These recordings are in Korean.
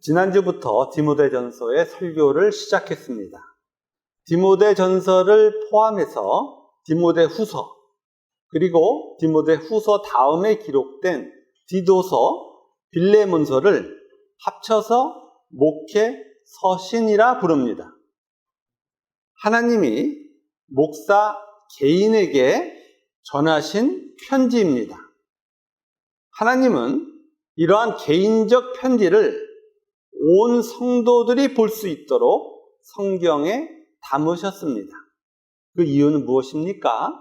지난주부터 디모데전서의 설교를 시작했습니다. 디모데전서를 포함해서 디모데후서, 그리고 디모데후서 다음에 기록된 디도서, 빌레몬서를 합쳐서 목회 서신이라 부릅니다. 하나님이 목사 개인에게 전하신 편지입니다. 하나님은 이러한 개인적 편지를 온 성도들이 볼 수 있도록 성경에 담으셨습니다. 그 이유는 무엇입니까?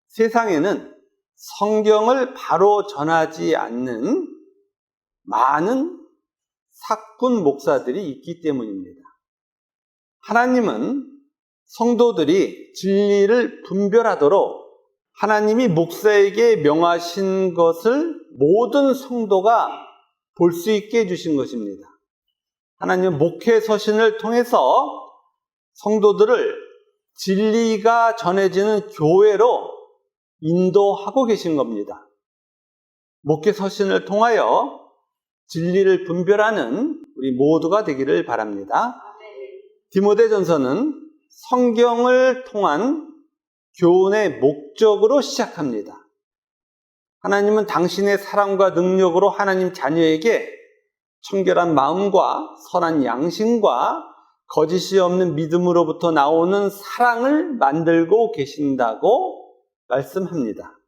세상에는 성경을 바로 전하지 않는 많은 사꾼 목사들이 있기 때문입니다. 하나님은 성도들이 진리를 분별하도록 하나님이 목사에게 명하신 것을 모든 성도가 볼 수 있게 해주신 것입니다. 하나님은 목회 서신을 통해서 성도들을 진리가 전해지는 교회로 인도하고 계신 겁니다. 목회 서신을 통하여 진리를 분별하는 우리 모두가 되기를 바랍니다. 디모데전서는 성경을 통한 교훈의 목적으로 시작합니다. 하나님은 당신의 사랑과 능력으로 하나님 자녀에게 청결한 마음과 선한 양심과 거짓이 없는 믿음으로부터 나오는 사랑을 만들고 계신다고 말씀합니다.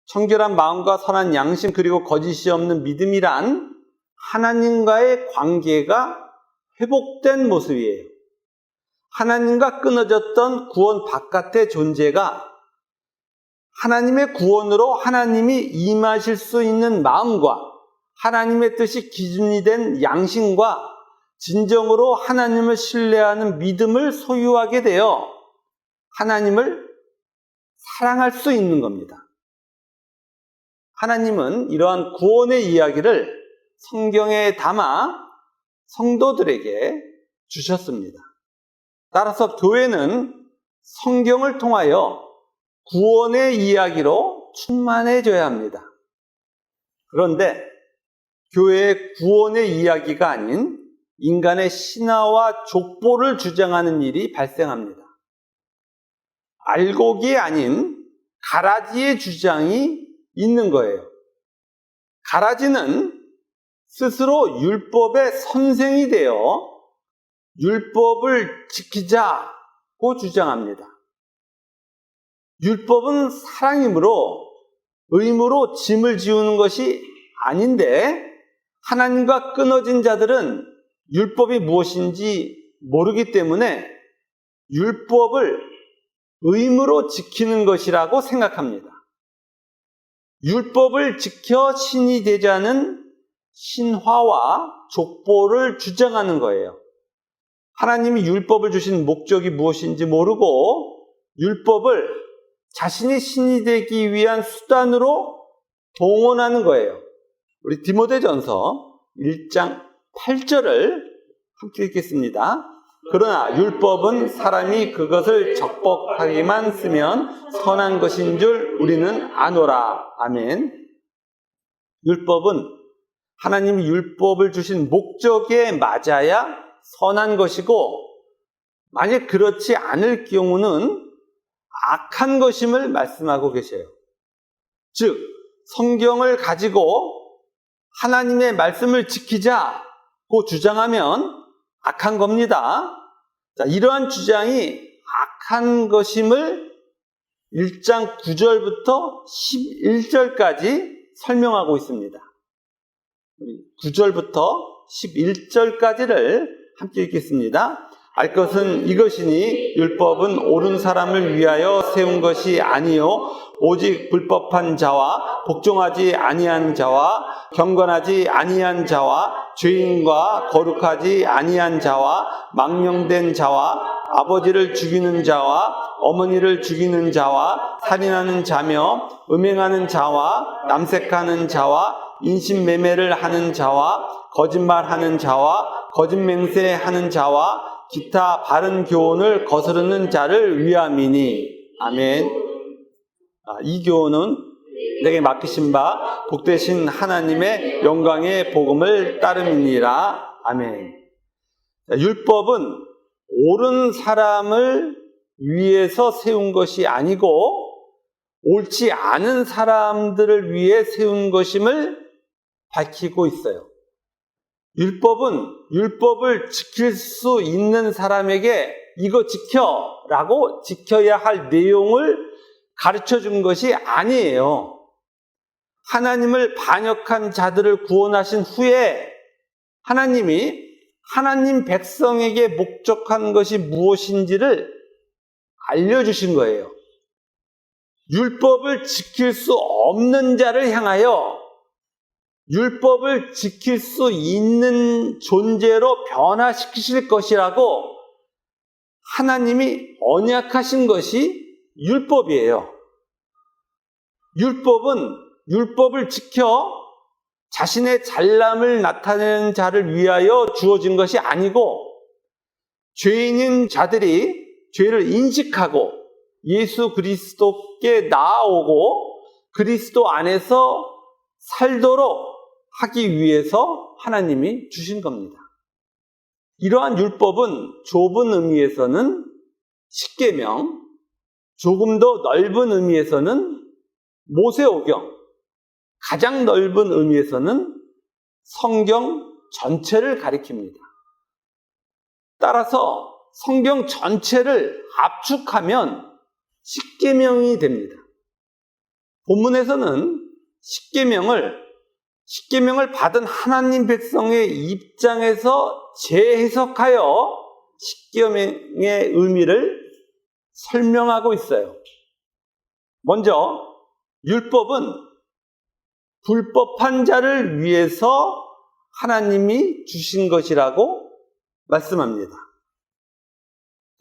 청결한 마음과 선한 양심 그리고 거짓이 없는 믿음이란 하나님과의 관계가 회복된 모습이에요. 하나님과 끊어졌던 구원 바깥의 존재가 하나님의 구원으로 하나님이 임하실 수 있는 마음과 하나님의 뜻이 기준이 된 양심과 진정으로 하나님을 신뢰하는 믿음을 소유하게 되어 하나님을 사랑할 수 있는 겁니다. 하나님은 이러한 구원의 이야기를 성경에 담아 성도들에게 주셨습니다. 따라서 교회는 성경을 통하여 구원의 이야기로 충만해져야 합니다. 그런데 교회의 구원의 이야기가 아닌 인간의 신화와 족보를 주장하는 일이 발생합니다. 알곡이 아닌 가라지의 주장이 있는 거예요. 가라지는 스스로 율법의 선생이 되어 율법을 지키자고 주장합니다. 율법은 사랑이므로 의무로 짐을 지우는 것이 아닌데 하나님과 끊어진 자들은 율법이 무엇인지 모르기 때문에 율법을 의무로 지키는 것이라고 생각합니다. 율법을 지켜 신이 되자는 신화와 족보를 주장하는 거예요. 하나님이 율법을 주신 목적이 무엇인지 모르고 율법을 자신이 신이 되기 위한 수단으로 동원하는 거예요. 우리 디모데전서 1장 8절을 함께 읽겠습니다. 그러나 율법은 사람이 그것을 적법하게만 쓰면 선한 것인 줄 우리는 아노라. 아멘. 율법은 하나님이 율법을 주신 목적에 맞아야 선한 것이고 만약 그렇지 않을 경우는 악한 것임을 말씀하고 계세요. 즉 성경을 가지고 하나님의 말씀을 지키자고 주장하면 악한 겁니다. 자, 이러한 주장이 악한 것임을 1장 9절부터 11절까지 설명하고 있습니다. 9절부터 11절까지를 함께 읽겠습니다. 알 것은 이것이니 율법은 옳은 사람을 위하여 세운 것이 아니요 오직 불법한 자와 복종하지 아니한 자와 경건하지 아니한 자와 죄인과 거룩하지 아니한 자와 망령된 자와 아버지를 죽이는 자와 어머니를 죽이는 자와 살인하는 자며 음행하는 자와 남색하는 자와 인신매매를 하는 자와 거짓말하는 자와 거짓맹세하는 자와 기타 바른 교훈을 거스르는 자를 위함이니. 아멘. 이 교훈은 내게 맡기신 바 복되신 하나님의 영광의 복음을 따름이니라. 아멘. 율법은 옳은 사람을 위해서 세운 것이 아니고 옳지 않은 사람들을 위해 세운 것임을 밝히고 있어요. 율법을 지킬 수 있는 사람에게 이거 지켜라고 지켜야 할 내용을 가르쳐 준 것이 아니에요. 하나님을 반역한 자들을 구원하신 후에 하나님이 하나님 백성에게 목적한 것이 무엇인지를 알려주신 거예요. 율법을 지킬 수 없는 자를 향하여 율법을 지킬 수 있는 존재로 변화시키실 것이라고 하나님이 언약하신 것이 율법이에요. 율법을 지켜 자신의 잘남을 나타내는 자를 위하여 주어진 것이 아니고 죄인인 자들이 죄를 인식하고 예수 그리스도께 나아오고 그리스도 안에서 살도록 하기 위해서 하나님이 주신 겁니다. 이러한 율법은 좁은 의미에서는 십계명, 조금 더 넓은 의미에서는 모세오경, 가장 넓은 의미에서는 성경 전체를 가리킵니다. 따라서 성경 전체를 압축하면 십계명이 됩니다. 본문에서는 십계명을 받은 하나님 백성의 입장에서 재해석하여 십계명의 의미를 설명하고 있어요. 먼저 율법은 불법한 자를 위해서 하나님이 주신 것이라고 말씀합니다.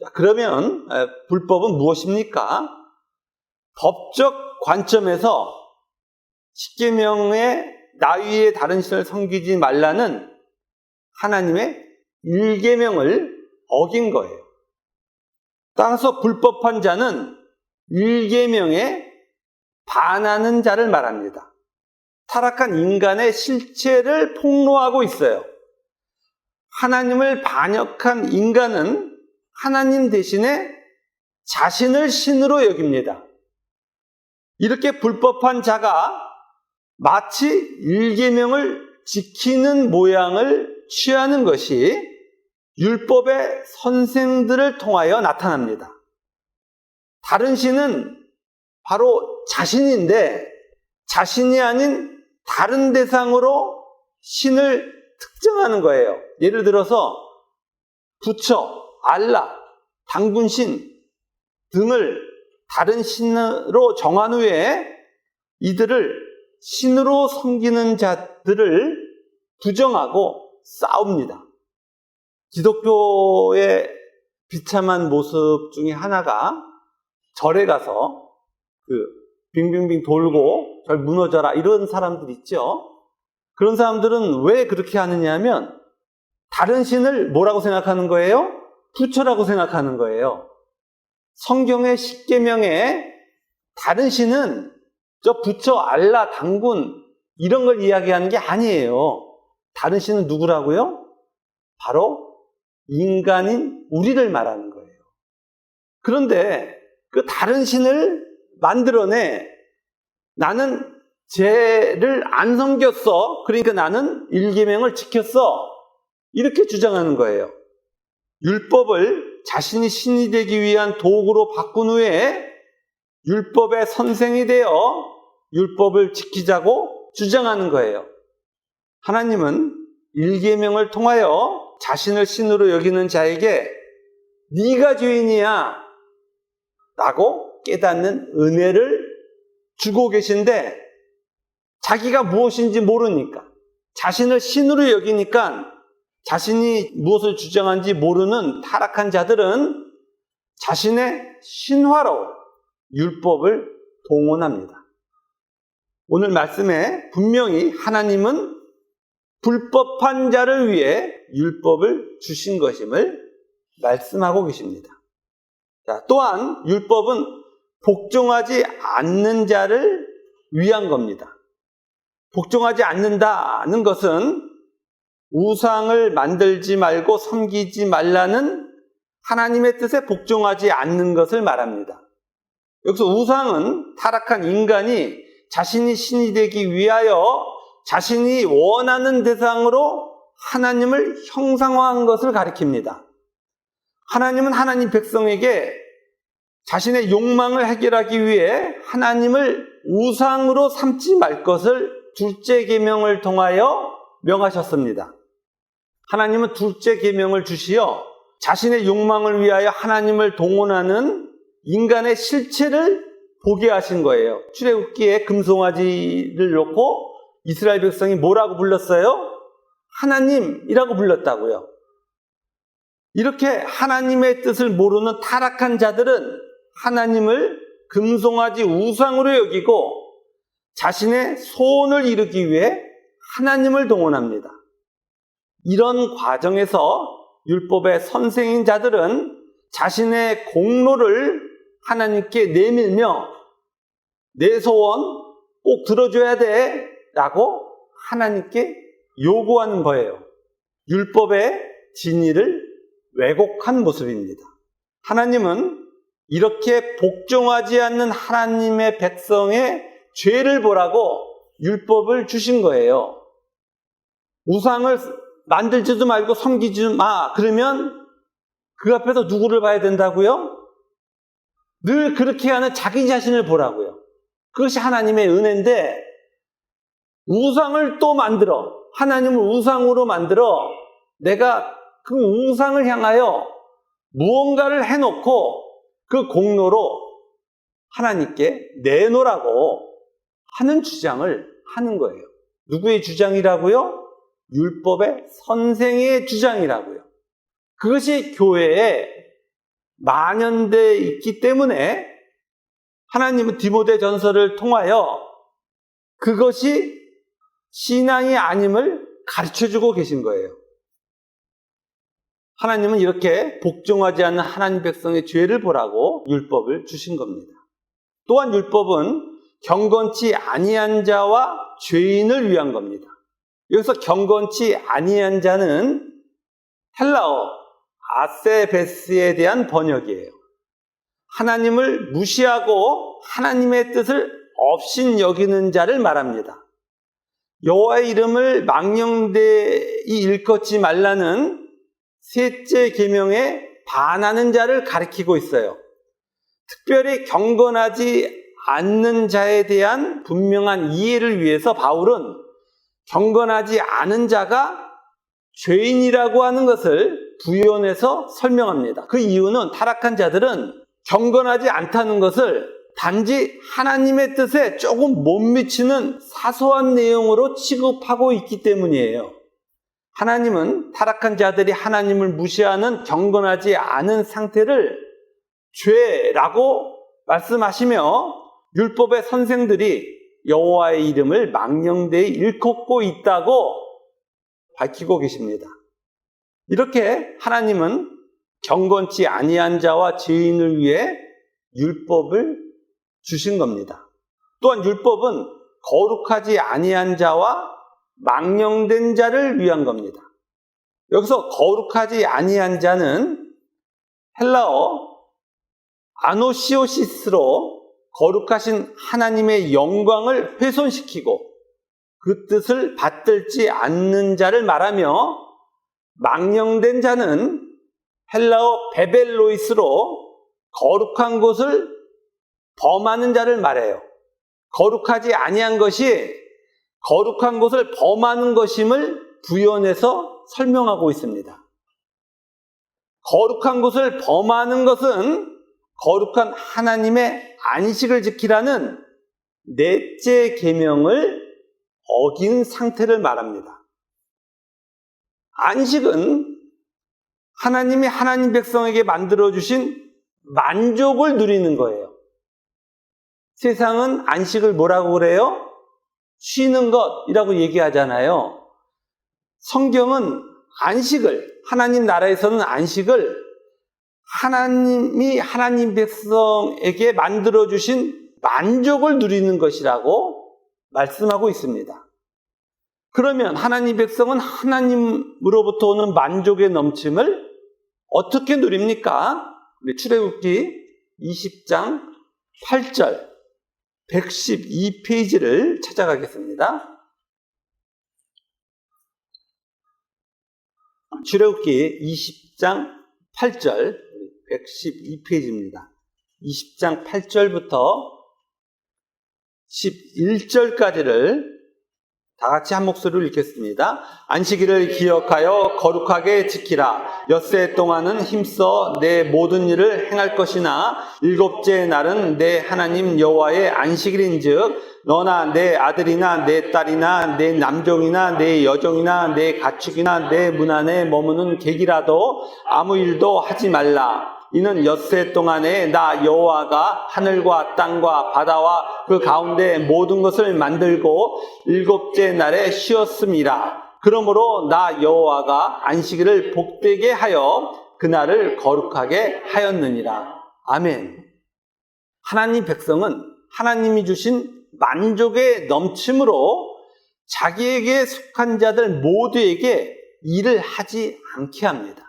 자, 그러면 불법은 무엇입니까? 법적 관점에서 십계명의 나 위에 다른 신을 섬기지 말라는 하나님의 1계명을 어긴 거예요. 따라서 불법한 자는 1계명에 반하는 자를 말합니다. 타락한 인간의 실체를 폭로하고 있어요. 하나님을 반역한 인간은 하나님 대신에 자신을 신으로 여깁니다. 이렇게 불법한 자가 마치 1계명을 지키는 모양을 취하는 것이 율법의 선생들을 통하여 나타납니다. 다른 신은 바로 자신인데 자신이 아닌 다른 대상으로 신을 특정하는 거예요. 예를 들어서 부처, 알라, 당군신 등을 다른 신으로 정한 후에 이들을 신으로 섬기는 자들을 부정하고 싸웁니다. 기독교의 비참한 모습 중에 하나가 절에 가서 빙빙빙 돌고 절 무너져라 이런 사람들 있죠. 그런 사람들은 왜 그렇게 하느냐 하면 다른 신을 뭐라고 생각하는 거예요? 부처라고 생각하는 거예요. 성경의 십계명에 다른 신은 저 부처, 알라, 당군 이런 걸 이야기하는 게 아니에요. 다른 신은 누구라고요? 바로 인간인 우리를 말하는 거예요. 그런데 그 다른 신을 만들어내 나는 죄를 안 섬겼어. 그러니까 나는 1계명을 지켰어. 이렇게 주장하는 거예요. 율법을 자신이 신이 되기 위한 도구로 바꾼 후에 율법의 선생이 되어 율법을 지키자고 주장하는 거예요. 하나님은 1계명을 통하여 자신을 신으로 여기는 자에게 네가 죄인이야 라고 깨닫는 은혜를 주고 계신데 자기가 무엇인지 모르니까 자신을 신으로 여기니까 자신이 무엇을 주장한지 모르는 타락한 자들은 자신의 신화로 율법을 동원합니다. 오늘 말씀에 분명히 하나님은 불법한 자를 위해 율법을 주신 것임을 말씀하고 계십니다. 자, 또한 율법은 복종하지 않는 자를 위한 겁니다. 복종하지 않는다는 것은 우상을 만들지 말고 섬기지 말라는 하나님의 뜻에 복종하지 않는 것을 말합니다. 여기서 우상은 타락한 인간이 자신이 신이 되기 위하여 자신이 원하는 대상으로 하나님을 형상화한 것을 가리킵니다. 하나님은 하나님 백성에게 자신의 욕망을 해결하기 위해 하나님을 우상으로 삼지 말 것을 둘째 계명을 통하여 명하셨습니다. 하나님은 둘째 계명을 주시어 자신의 욕망을 위하여 하나님을 동원하는 인간의 실체를 보게 하신 거예요. 출애굽기에 금송아지를 놓고 이스라엘 백성이 뭐라고 불렀어요? 하나님이라고 불렀다고요. 이렇게 하나님의 뜻을 모르는 타락한 자들은 하나님을 금송아지 우상으로 여기고 자신의 소원을 이루기 위해 하나님을 동원합니다. 이런 과정에서 율법의 선생인 자들은 자신의 공로를 하나님께 내밀며 내 소원 꼭 들어줘야 돼 라고 하나님께 요구하는 거예요. 율법의 진리를 왜곡한 모습입니다. 하나님은 이렇게 복종하지 않는 하나님의 백성의 죄를 보라고 율법을 주신 거예요. 우상을 만들지도 말고 섬기지 마. 그러면 그 앞에서 누구를 봐야 된다고요? 늘 그렇게 하는 자기 자신을 보라고요. 그것이 하나님의 은혜인데 우상을 또 만들어, 하나님을 우상으로 만들어 내가 그 우상을 향하여 무언가를 해놓고 그 공로로 하나님께 내놓으라고 하는 주장을 하는 거예요. 누구의 주장이라고요? 율법의 선생의 주장이라고요. 그것이 교회에 만연되어 있기 때문에 하나님은 디모데 전서를 통하여 그것이 신앙이 아님을 가르쳐주고 계신 거예요. 하나님은 이렇게 복종하지 않는 하나님 백성의 죄를 보라고 율법을 주신 겁니다. 또한 율법은 경건치 아니한 자와 죄인을 위한 겁니다. 여기서 경건치 아니한 자는 헬라어 아세베스에 대한 번역이에요. 하나님을 무시하고 하나님의 뜻을 없인 여기는 자를 말합니다. 여호와의 이름을 망령되이 일컫지 말라는 셋째 계명에 반하는 자를 가리키고 있어요. 특별히 경건하지 않는 자에 대한 분명한 이해를 위해서 바울은 경건하지 않은 자가 죄인이라고 하는 것을 부연해서 설명합니다. 그 이유는 타락한 자들은 경건하지 않다는 것을 단지 하나님의 뜻에 조금 못 미치는 사소한 내용으로 취급하고 있기 때문이에요. 하나님은 타락한 자들이 하나님을 무시하는 경건하지 않은 상태를 죄라고 말씀하시며 율법의 선생들이 여호와의 이름을 망령되이 일컫고 있다고 밝히고 계십니다. 이렇게 하나님은 경건치 아니한 자와 죄인을 위해 율법을 주신 겁니다. 또한 율법은 거룩하지 아니한 자와 망령된 자를 위한 겁니다. 여기서 거룩하지 아니한 자는 헬라어 아노시오시스로 거룩하신 하나님의 영광을 훼손시키고 그 뜻을 받들지 않는 자를 말하며, 망령된 자는 헬라어 베벨로이스로 거룩한 곳을 범하는 자를 말해요. 거룩하지 아니한 것이 거룩한 곳을 범하는 것임을 부연해서 설명하고 있습니다. 거룩한 곳을 범하는 것은 거룩한 하나님의 안식을 지키라는 넷째 계명을 어긴 상태를 말합니다. 안식은 하나님이 하나님 백성에게 만들어주신 만족을 누리는 거예요. 세상은 안식을 뭐라고 그래요? 쉬는 것이라고 얘기하잖아요. 성경은 안식을, 하나님 나라에서는 안식을 하나님이 하나님 백성에게 만들어주신 만족을 누리는 것이라고 말씀하고 있습니다. 그러면 하나님 백성은 하나님으로부터 오는 만족의 넘침을 어떻게 누립니까? 우리 출애굽기 20장 8절 112페이지를 찾아가겠습니다. 출애굽기 20장 8절 112페이지입니다. 20장 8절부터 11절까지를 다 같이 한 목소리로 읽겠습니다. 안식일을 기억하여 거룩하게 지키라. 엿새 동안은 힘써 내 모든 일을 행할 것이나 일곱째 날은 내 하나님 여호와의 안식일인즉 너나 내 아들이나 내 딸이나 내 남종이나 내 여종이나 내 가축이나 내 문 안에 머무는 객이라도 아무 일도 하지 말라. 이는 엿새 동안에 나 여호와가 하늘과 땅과 바다와 그 가운데 모든 것을 만들고 일곱째 날에 쉬었음이라. 그러므로 나 여호와가 안식일을 복되게 하여 그날을 거룩하게 하였느니라. 아멘. 하나님 백성은 하나님이 주신 만족의 넘침으로 자기에게 속한 자들 모두에게 일을 하지 않게 합니다.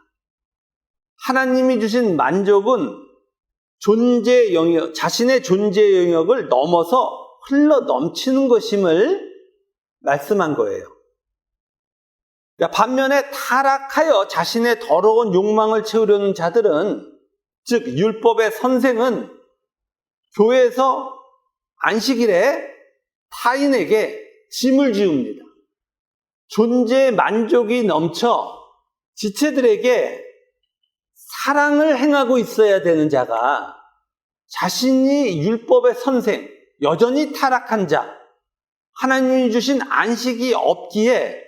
하나님이 주신 만족은 존재 영역, 자신의 존재 영역을 넘어서 흘러 넘치는 것임을 말씀한 거예요. 반면에 타락하여 자신의 더러운 욕망을 채우려는 자들은, 즉 율법의 선생은 교회에서 안식일에 타인에게 짐을 지웁니다. 존재의 만족이 넘쳐 지체들에게 사랑을 행하고 있어야 되는 자가 자신이 율법의 선생, 여전히 타락한 자, 하나님이 주신 안식이 없기에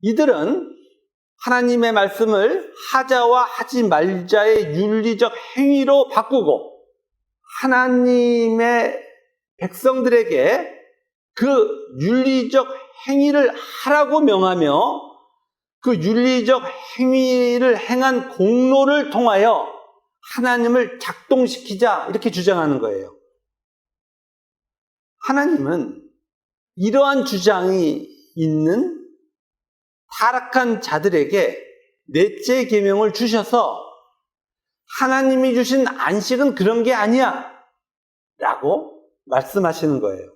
이들은 하나님의 말씀을 하자와 하지 말자의 윤리적 행위로 바꾸고 하나님의 백성들에게 그 윤리적 행위를 하라고 명하며 그 윤리적 행위를 행한 공로를 통하여 하나님을 작동시키자, 이렇게 주장하는 거예요. 하나님은 이러한 주장이 있는 타락한 자들에게 넷째 계명을 주셔서 하나님이 주신 안식은 그런 게 아니야 라고 말씀하시는 거예요.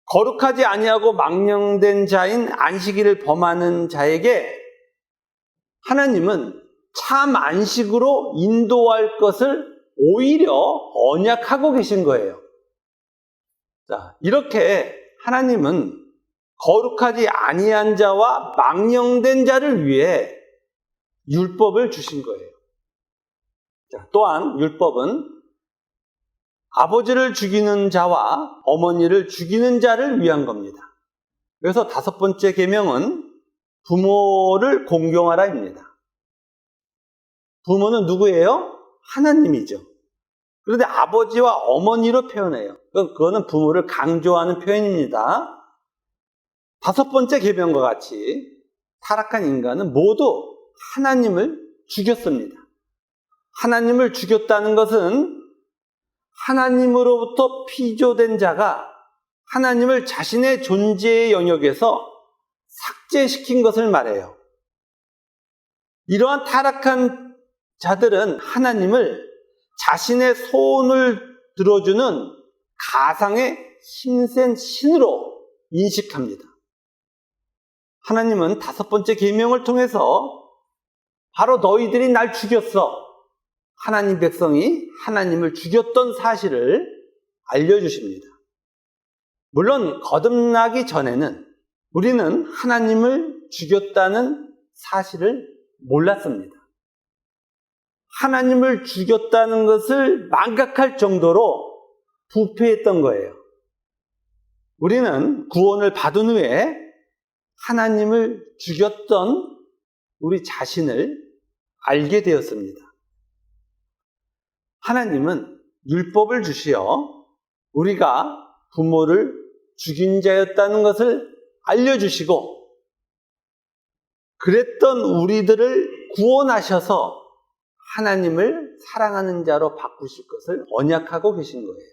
거룩하지 아니하고 망령된 자인 안식일을 범하는 자에게 하나님은 참 안식으로 인도할 것을 오히려 언약하고 계신 거예요. 자, 이렇게 하나님은 거룩하지 아니한 자와 망령된 자를 위해 율법을 주신 거예요. 자, 또한 율법은 아버지를 죽이는 자와 어머니를 죽이는 자를 위한 겁니다. 그래서 다섯 번째 계명은 부모를 공경하라입니다. 부모는 누구예요? 하나님이죠. 그런데 아버지와 어머니로 표현해요. 그거는 부모를 강조하는 표현입니다. 다섯 번째 계명과 같이 타락한 인간은 모두 하나님을 죽였습니다. 하나님을 죽였다는 것은 하나님으로부터 피조된 자가 하나님을 자신의 존재의 영역에서 삭제시킨 것을 말해요. 이러한 타락한 자들은 하나님을 자신의 소원을 들어주는 가상의 힘센 신으로 인식합니다. 하나님은 다섯 번째 계명을 통해서 바로 너희들이 날 죽였어, 하나님 백성이 하나님을 죽였던 사실을 알려주십니다. 물론 거듭나기 전에는 우리는 하나님을 죽였다는 사실을 몰랐습니다. 하나님을 죽였다는 것을 망각할 정도로 부패했던 거예요. 우리는 구원을 받은 후에 하나님을 죽였던 우리 자신을 알게 되었습니다. 하나님은 율법을 주시어 우리가 부모를 죽인 자였다는 것을 알려주시고 그랬던 우리들을 구원하셔서 하나님을 사랑하는 자로 바꾸실 것을 언약하고 계신 거예요.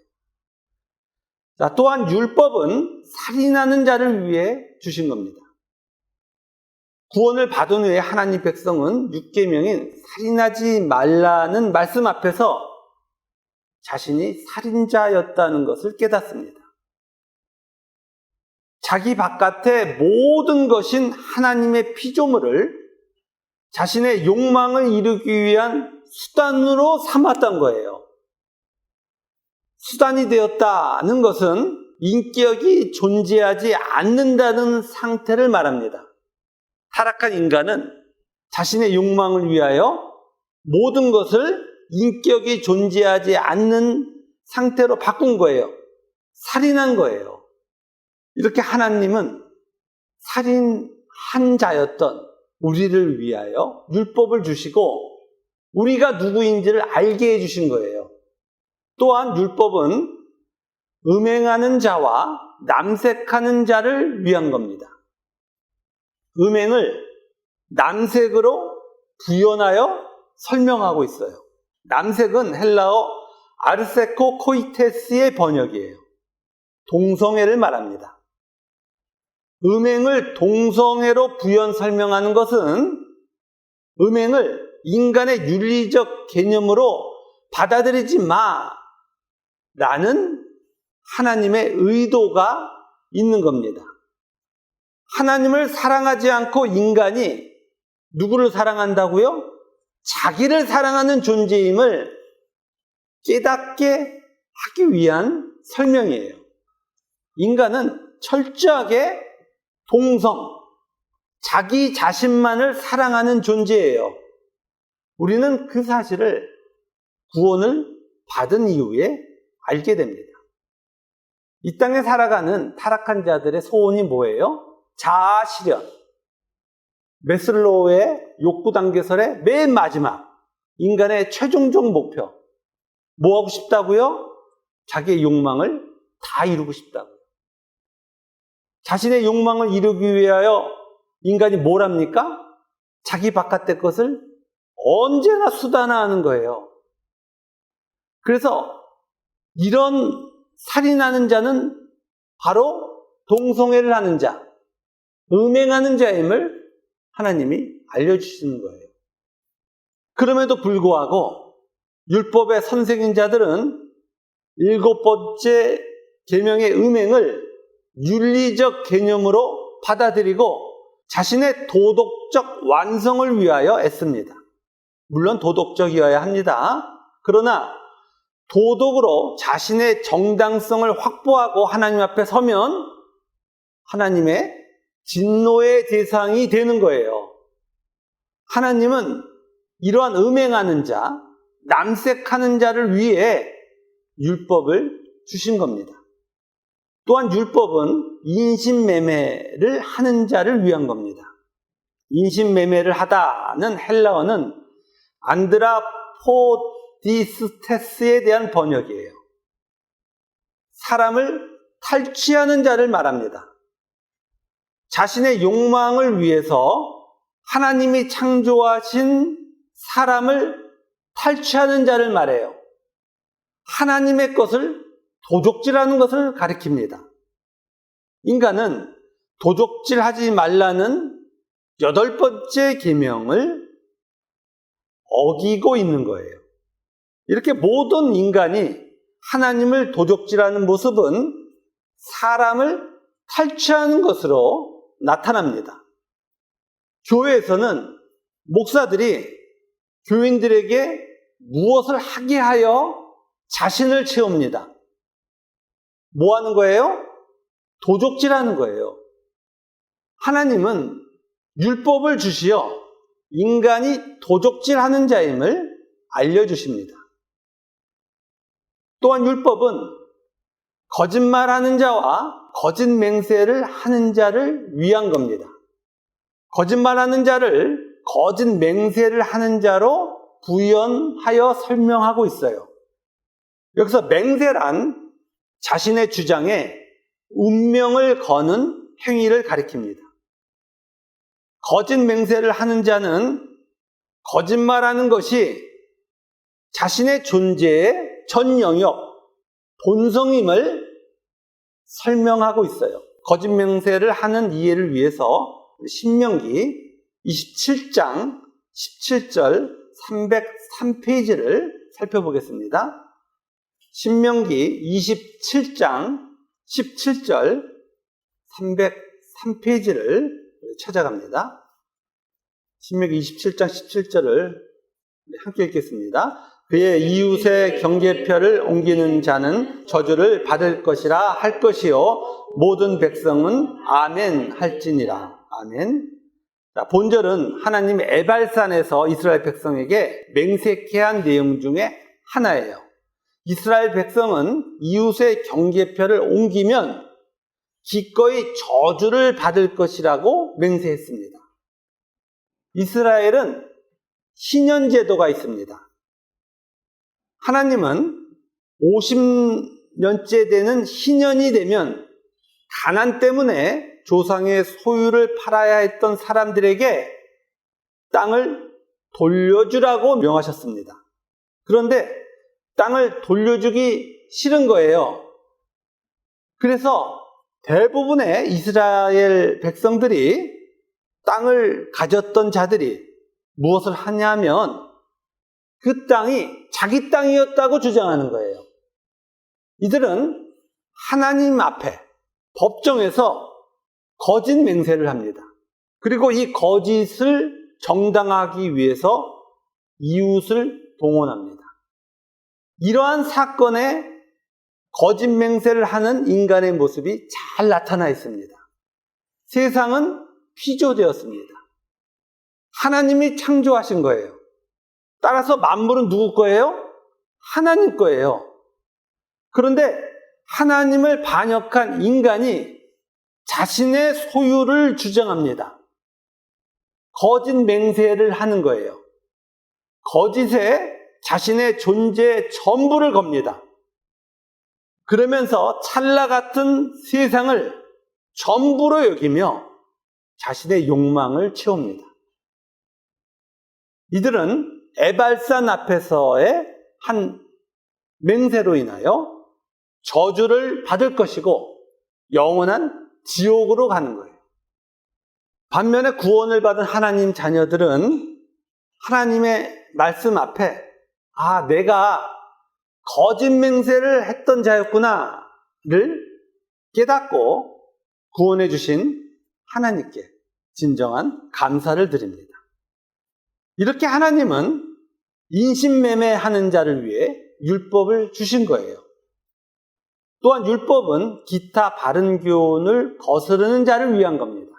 자, 또한 율법은 살인하는 자를 위해 주신 겁니다. 구원을 받은 후에 하나님 백성은 6계명인 살인하지 말라는 말씀 앞에서 자신이 살인자였다는 것을 깨닫습니다. 자기 바깥의 모든 것인 하나님의 피조물을 자신의 욕망을 이루기 위한 수단으로 삼았던 거예요. 수단이 되었다는 것은 인격이 존재하지 않는다는 상태를 말합니다. 타락한 인간은 자신의 욕망을 위하여 모든 것을 인격이 존재하지 않는 상태로 바꾼 거예요. 살인한 거예요. 이렇게 하나님은 살인한 자였던 우리를 위하여 율법을 주시고 우리가 누구인지를 알게 해주신 거예요. 또한 율법은 음행하는 자와 남색하는 자를 위한 겁니다. 음행을 남색으로 구현하여 설명하고 있어요. 남색은 헬라어 아르세코 코이테스의 번역이에요. 동성애를 말합니다. 음행을 동성애로 부연 설명하는 것은 음행을 인간의 윤리적 개념으로 받아들이지 마라는 하나님의 의도가 있는 겁니다. 하나님을 사랑하지 않고 인간이 누구를 사랑한다고요? 자기를 사랑하는 존재임을 깨닫게 하기 위한 설명이에요. 인간은 철저하게 동성, 자기 자신만을 사랑하는 존재예요. 우리는 그 사실을 구원을 받은 이후에 알게 됩니다. 이 땅에 살아가는 타락한 자들의 소원이 뭐예요? 자아 실현. 매슬로우의 욕구 단계설의 맨 마지막 인간의 최종적 목표. 뭐 하고 싶다고요? 자기의 욕망을 다 이루고 싶다고요. 자신의 욕망을 이루기 위하여 인간이 뭘 합니까? 자기 바깥의 것을 언제나 수단화하는 거예요. 그래서 이런 살인하는 자는 바로 동성애를 하는 자, 음행하는 자임을 하나님이 알려주시는 거예요. 그럼에도 불구하고 율법의 선생인 자들은 7번째 계명의 음행을 윤리적 개념으로 받아들이고 자신의 도덕적 완성을 위하여 애씁니다. 물론 도덕적이어야 합니다. 그러나 도덕으로 자신의 정당성을 확보하고 하나님 앞에 서면 하나님의 진노의 대상이 되는 거예요. 하나님은 이러한 음행하는 자, 남색하는 자를 위해 율법을 주신 겁니다. 또한 율법은 인신매매를 하는 자를 위한 겁니다. 인신매매를 하다는 헬라어는 안드라포디스테스에 대한 번역이에요. 사람을 탈취하는 자를 말합니다. 자신의 욕망을 위해서 하나님이 창조하신 사람을 탈취하는 자를 말해요. 하나님의 것을 도적질하는 것을 가리킵니다. 인간은 도적질하지 말라는 8번째 계명을 어기고 있는 거예요. 이렇게 모든 인간이 하나님을 도적질하는 모습은 사람을 탈취하는 것으로 나타납니다. 교회에서는 목사들이 교인들에게 무엇을 하게 하여 자신을 채웁니다. 뭐 하는 거예요? 도적질하는 거예요. 하나님은 율법을 주시어 인간이 도적질하는 자임을 알려주십니다. 또한 율법은 거짓말하는 자와 거짓 맹세를 하는 자를 위한 겁니다. 거짓말하는 자를 거짓 맹세를 하는 자로 구현하여 설명하고 있어요. 여기서 맹세란 자신의 주장에 운명을 거는 행위를 가리킵니다. 거짓 맹세를 하는 자는 거짓말하는 것이 자신의 존재의 전 영역, 본성임을 설명하고 있어요. 거짓 맹세를 하는 이해를 위해서 신명기 27장 17절 303페이지를 살펴보겠습니다. 신명기 27장 17절 303페이지를 찾아갑니다. 신명기 27장 17절을 함께 읽겠습니다. 그의 이웃의 경계표를 옮기는 자는 저주를 받을 것이라 할 것이요 모든 백성은 아멘 할지니라. 아멘. 자, 본절은 하나님 에발산에서 이스라엘 백성에게 맹세케 한 내용 중에 하나예요. 이스라엘 백성은 이웃의 경계표를 옮기면 기꺼이 저주를 받을 것이라고 맹세했습니다. 이스라엘은 신년제도가 있습니다. 하나님은 50년째 되는 신년이 되면 가난 때문에 조상의 소유를 팔아야 했던 사람들에게 땅을 돌려주라고 명하셨습니다. 그런데 땅을 돌려주기 싫은 거예요. 그래서 대부분의 이스라엘 백성들이 땅을 가졌던 자들이 무엇을 하냐면 그 땅이 자기 땅이었다고 주장하는 거예요. 이들은 하나님 앞에 법정에서 거짓 맹세를 합니다. 그리고 이 거짓을 정당하기 위해서 이웃을 동원합니다. 이러한 사건에 거짓 맹세를 하는 인간의 모습이 잘 나타나 있습니다. 세상은 피조되었습니다. 하나님이 창조하신 거예요. 따라서 만물은 누구 거예요? 하나님 거예요. 그런데 하나님을 반역한 인간이 자신의 소유를 주장합니다. 거짓 맹세를 하는 거예요. 거짓에 자신의 존재의 전부를 겁니다. 그러면서 찰나 같은 세상을 전부로 여기며 자신의 욕망을 채웁니다. 이들은 에발산 앞에서의 한 맹세로 인하여 저주를 받을 것이고 영원한 지옥으로 가는 거예요. 반면에 구원을 받은 하나님 자녀들은 하나님의 말씀 앞에 내가 거짓 맹세를 했던 자였구나를 깨닫고 구원해 주신 하나님께 진정한 감사를 드립니다. 이렇게 하나님은 인신매매하는 자를 위해 율법을 주신 거예요. 또한 율법은 기타 바른 교훈을 거스르는 자를 위한 겁니다.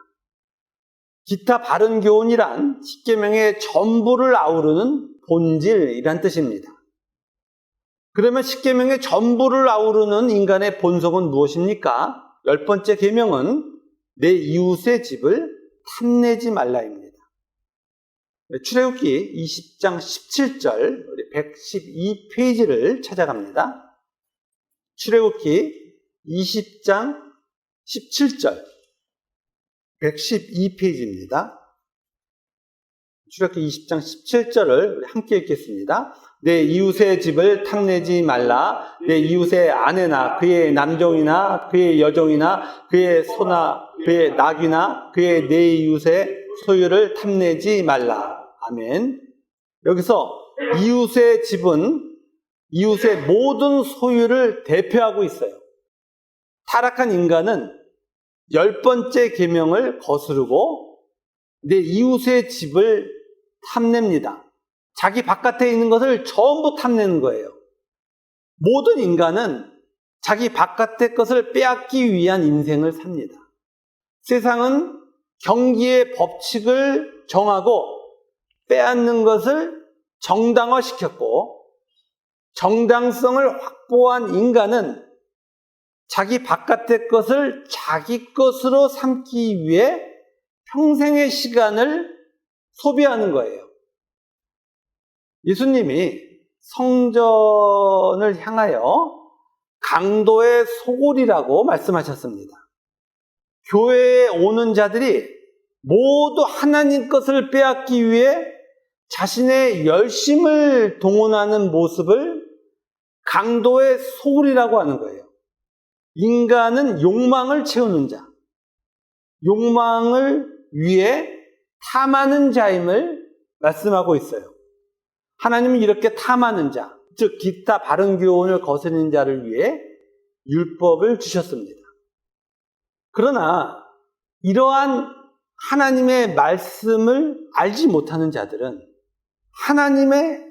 기타 바른 교훈이란 십계명의 전부를 아우르는 본질이란 뜻입니다. 그러면 십계명의 전부를 아우르는 인간의 본성은 무엇입니까? 10번째 계명은 내 이웃의 집을 탐내지 말라입니다. 출애굽기 20장 17절 112페이지를 찾아갑니다. 출애굽기 20장 17절 112페이지입니다. 출애굽기 20장 17절을 함께 읽겠습니다. 내 이웃의 집을 탐내지 말라. 내 이웃의 아내나 그의 남종이나 그의 여종이나 그의 소나 그의 낙이나 그의 내 이웃의 소유를 탐내지 말라. 아멘. 여기서 이웃의 집은 이웃의 모든 소유를 대표하고 있어요. 타락한 인간은 10번째 계명을 거스르고 내 이웃의 집을 탐냅니다. 자기 바깥에 있는 것을 전부 탐내는 거예요. 모든 인간은 자기 바깥의 것을 빼앗기 위한 인생을 삽니다. 세상은 경기의 법칙을 정하고 빼앗는 것을 정당화시켰고 정당성을 확보한 인간은 자기 바깥의 것을 자기 것으로 삼기 위해 평생의 시간을 소비하는 거예요. 예수님이 성전을 향하여 강도의 소골이라고 말씀하셨습니다. 교회에 오는 자들이 모두 하나님 것을 빼앗기 위해 자신의 열심을 동원하는 모습을 강도의 소굴이라고 하는 거예요. 인간은 욕망을 채우는 자, 욕망을 위해 탐하는 자임을 말씀하고 있어요. 하나님은 이렇게 탐하는 자, 즉 기타 바른 교훈을 거스르는 자를 위해 율법을 주셨습니다. 그러나 이러한 하나님의 말씀을 알지 못하는 자들은 하나님의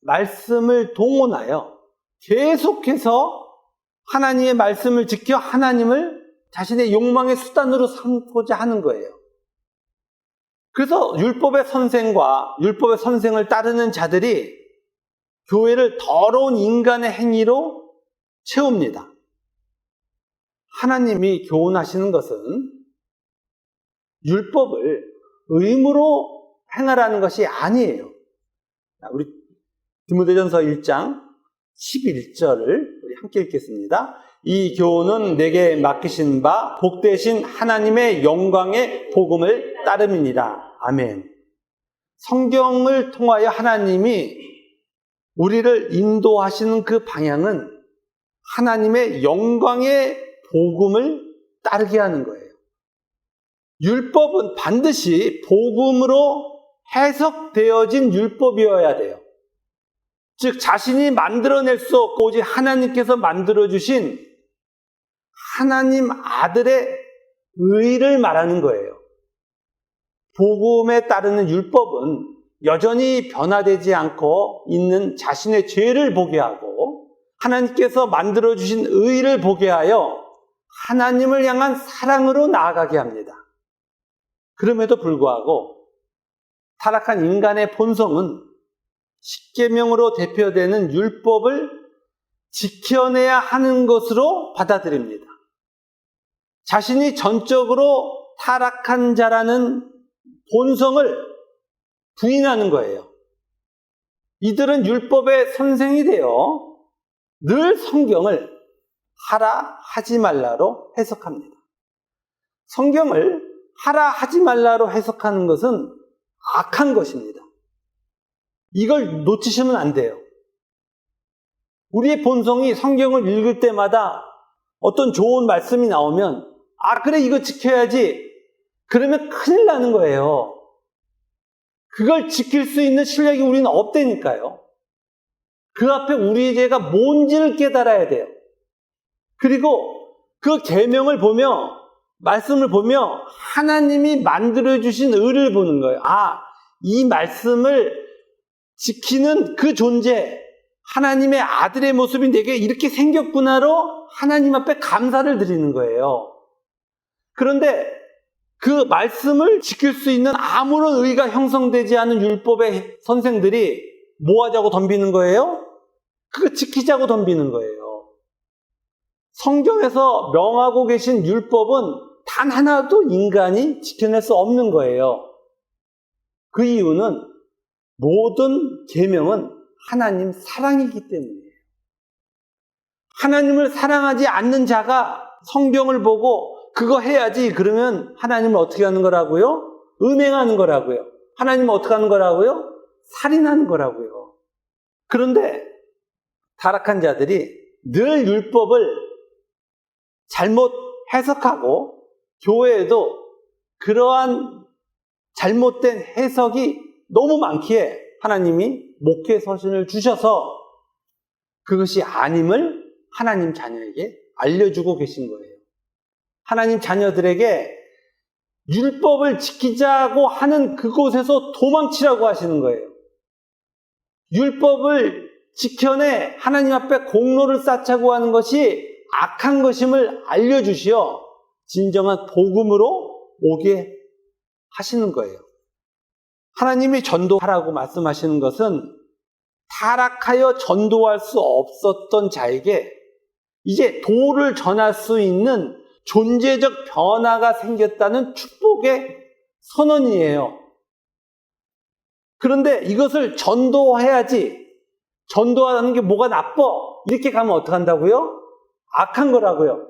말씀을 동원하여 계속해서 하나님의 말씀을 지켜 하나님을 자신의 욕망의 수단으로 삼고자 하는 거예요. 그래서 율법의 선생과 율법의 선생을 따르는 자들이 교회를 더러운 인간의 행위로 채웁니다. 하나님이 교훈하시는 것은 율법을 의무로 행하라는 것이 아니에요. 우리 디모데전서 1장 11절을 우리 함께 읽겠습니다. 이 교훈은 내게 맡기신 바 복되신 하나님의 영광의 복음을 따름이니라. 아멘. 성경을 통하여 하나님이 우리를 인도하시는 그 방향은 하나님의 영광의 복음을 따르게 하는 거예요. 율법은 반드시 복음으로 해석되어진 율법이어야 돼요. 즉 자신이 만들어낼 수 없고 오직 하나님께서 만들어주신 하나님 아들의 의를 말하는 거예요. 복음에 따르는 율법은 여전히 변화되지 않고 있는 자신의 죄를 보게 하고 하나님께서 만들어주신 의를 보게 하여 하나님을 향한 사랑으로 나아가게 합니다. 그럼에도 불구하고 타락한 인간의 본성은 십계명으로 대표되는 율법을 지켜내야 하는 것으로 받아들입니다. 자신이 전적으로 타락한 자라는 본성을 부인하는 거예요. 이들은 율법의 선생이 되어 늘 성경을 하라 하지 말라로 해석합니다. 성경을 하라 하지 말라로 해석하는 것은 악한 것입니다. 이걸 놓치시면 안 돼요. 우리의 본성이 성경을 읽을 때마다 어떤 좋은 말씀이 나오면 그래 이거 지켜야지. 그러면 큰일 나는 거예요. 그걸 지킬 수 있는 실력이 우리는 없다니까요. 그 앞에 우리의 죄가 뭔지를 깨달아야 돼요. 그리고 그 계명을 보며 말씀을 보며 하나님이 만들어주신 의를 보는 거예요. 이 말씀을 지키는 그 존재, 하나님의 아들의 모습이 내게 이렇게 생겼구나로 하나님 앞에 감사를 드리는 거예요. 그런데 그 말씀을 지킬 수 있는 아무런 의가 형성되지 않은 율법의 선생들이 뭐 하자고 덤비는 거예요? 그거 지키자고 덤비는 거예요. 성경에서 명하고 계신 율법은 단 하나도 인간이 지켜낼 수 없는 거예요. 그 이유는 모든 계명은 하나님 사랑이기 때문이에요. 하나님을 사랑하지 않는 자가 성경을 보고 그거 해야지 그러면 하나님을 어떻게 하는 거라고요? 음행하는 거라고요. 하나님은 어떻게 하는 거라고요? 살인하는 거라고요. 그런데 타락한 자들이 늘 율법을 잘못 해석하고 교회에도 그러한 잘못된 해석이 너무 많기에 하나님이 목회 서신을 주셔서 그것이 아님을 하나님 자녀에게 알려주고 계신 거예요. 하나님 자녀들에게 율법을 지키자고 하는 그곳에서 도망치라고 하시는 거예요. 율법을 지켜내 하나님 앞에 공로를 쌓자고 하는 것이 악한 것임을 알려주시어 진정한 복음으로 오게 하시는 거예요. 하나님이 전도하라고 말씀하시는 것은 타락하여 전도할 수 없었던 자에게 이제 도를 전할 수 있는 존재적 변화가 생겼다는 축복의 선언이에요. 그런데 이것을 전도해야지, 전도하는 게 뭐가 나빠, 이렇게 가면 어떡한다고요? 악한 거라고요.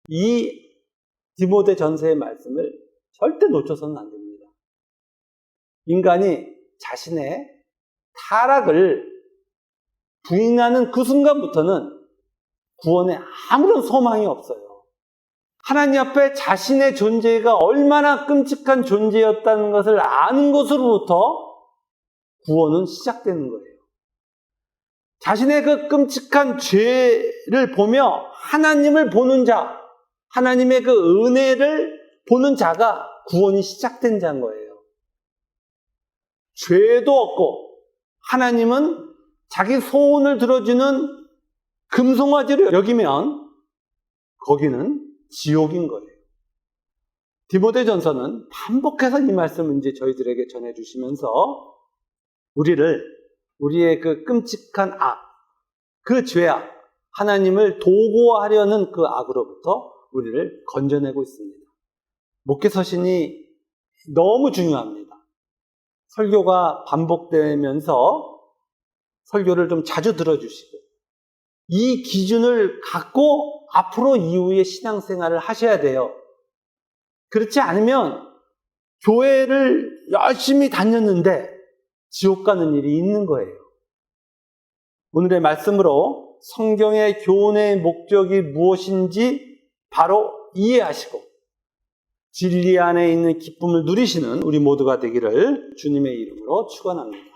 이 디모데 전서의 말씀을 절대 놓쳐서는 안 됩니다. 인간이 자신의 타락을 부인하는 그 순간부터는 구원에 아무런 소망이 없어요. 하나님 앞에 자신의 존재가 얼마나 끔찍한 존재였다는 것을 아는 것으로부터 구원은 시작되는 거예요. 자신의 그 끔찍한 죄를 보며 하나님을 보는 자, 하나님의 그 은혜를 보는 자가 구원이 시작된 자인 거예요. 죄도 없고 하나님은 자기 소원을 들어주는 금송아지로 여기면 거기는 지옥인 거예요. 디모데전서는 반복해서 이 말씀을 이제 저희들에게 전해주시면서 우리의 그 끔찍한 악, 그 죄악, 하나님을 도구화하려는 그 악으로부터 우리를 건져내고 있습니다. 목회 서신이 너무 중요합니다. 설교가 반복되면서 설교를 좀 자주 들어주시고 이 기준을 갖고 앞으로 이후의 신앙생활을 하셔야 돼요. 그렇지 않으면 교회를 열심히 다녔는데 지옥 가는 일이 있는 거예요. 오늘의 말씀으로 성경의 교훈의 목적이 무엇인지 바로 이해하시고 진리 안에 있는 기쁨을 누리시는 우리 모두가 되기를 주님의 이름으로 축원합니다.